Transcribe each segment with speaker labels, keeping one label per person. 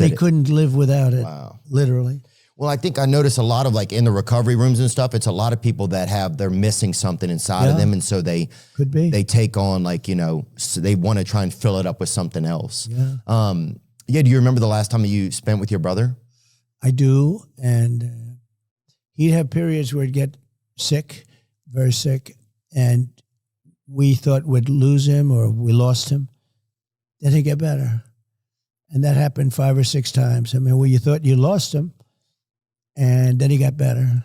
Speaker 1: he couldn't live without it.
Speaker 2: Wow.
Speaker 1: Literally.
Speaker 2: Well, I think I notice a lot of like in the recovery rooms and stuff, it's a lot of people that they're missing something inside of them. And so they take on like, so they want to try and fill it up with something else.
Speaker 1: Yeah.
Speaker 2: Do you remember the last time you spent with your brother?
Speaker 1: I do. And he'd have periods where he'd get sick, very sick. And we thought we'd lose him or we lost him. Then he'd get better. And that happened 5 or 6 times. I mean, where you thought you lost him. And then he got better.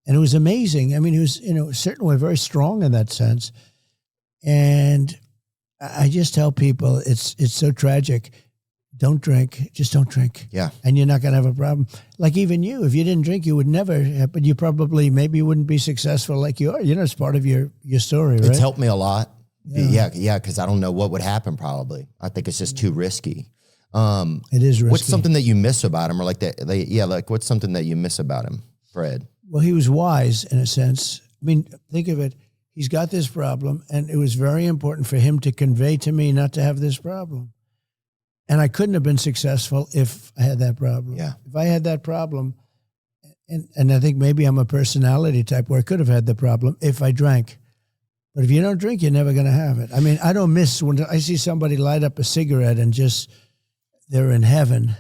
Speaker 1: And it was amazing. I mean, he was, in a certain way, very strong in that sense. And I just tell people, it's so tragic. Don't drink. Just don't drink.
Speaker 2: Yeah.
Speaker 1: And you're not going to have a problem. Like even you, if you didn't drink, you would never, but you probably, maybe you wouldn't be successful like you are. It's part of your story, right?
Speaker 2: It's helped me a lot. Yeah. Because I don't know what would happen probably. I think it's just too risky.
Speaker 1: It is risky.
Speaker 2: What's something that you miss about him, or what's something that you miss about him, Fred?
Speaker 1: Well, he was wise in a sense. I mean, think of it. He's got this problem, and it was very important for him to convey to me not to have this problem. And I couldn't have been successful if I had that problem.
Speaker 2: Yeah.
Speaker 1: If I had that problem, and I think maybe I'm a personality type where I could have had the problem if I drank. But if you don't drink, you're never going to have it. I mean, I don't miss when I see somebody light up a cigarette and just they're in heaven.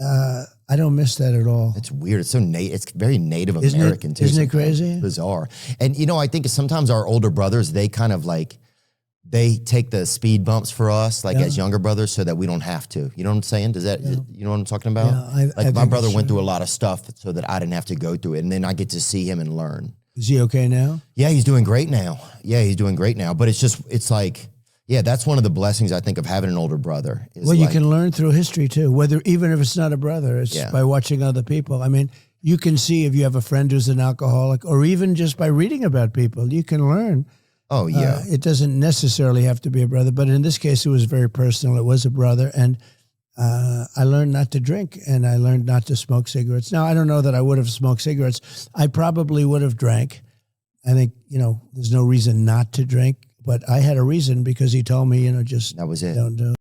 Speaker 1: I don't miss that at all.
Speaker 2: It's weird. It's so it's very Native American too.
Speaker 1: Isn't it crazy?
Speaker 2: It's bizarre. And I think sometimes our older brothers, they kind of like, they take the speed bumps for us, like as younger brothers, so that we don't have to. You know what I'm saying? Does that, you know what I'm talking about?
Speaker 1: Yeah,
Speaker 2: like my brother went through a lot of stuff so that I didn't have to go through it. And then I get to see him and learn.
Speaker 1: Is he okay now?
Speaker 2: Yeah, he's doing great now. But it's like, yeah, that's one of the blessings I think of having an older brother.
Speaker 1: Well, you can learn through history too, even if it's not a brother, it's by watching other people. I mean, you can see if you have a friend who's an alcoholic, or even just by reading about people, you can learn.
Speaker 2: Oh, yeah.
Speaker 1: It doesn't necessarily have to be a brother, but in this case, it was very personal. It was a brother, and I learned not to drink, and I learned not to smoke cigarettes. Now, I don't know that I would have smoked cigarettes. I probably would have drank. I think, there's no reason not to drink. But I had a reason because he told me, just
Speaker 2: that was it.
Speaker 1: Don't do it.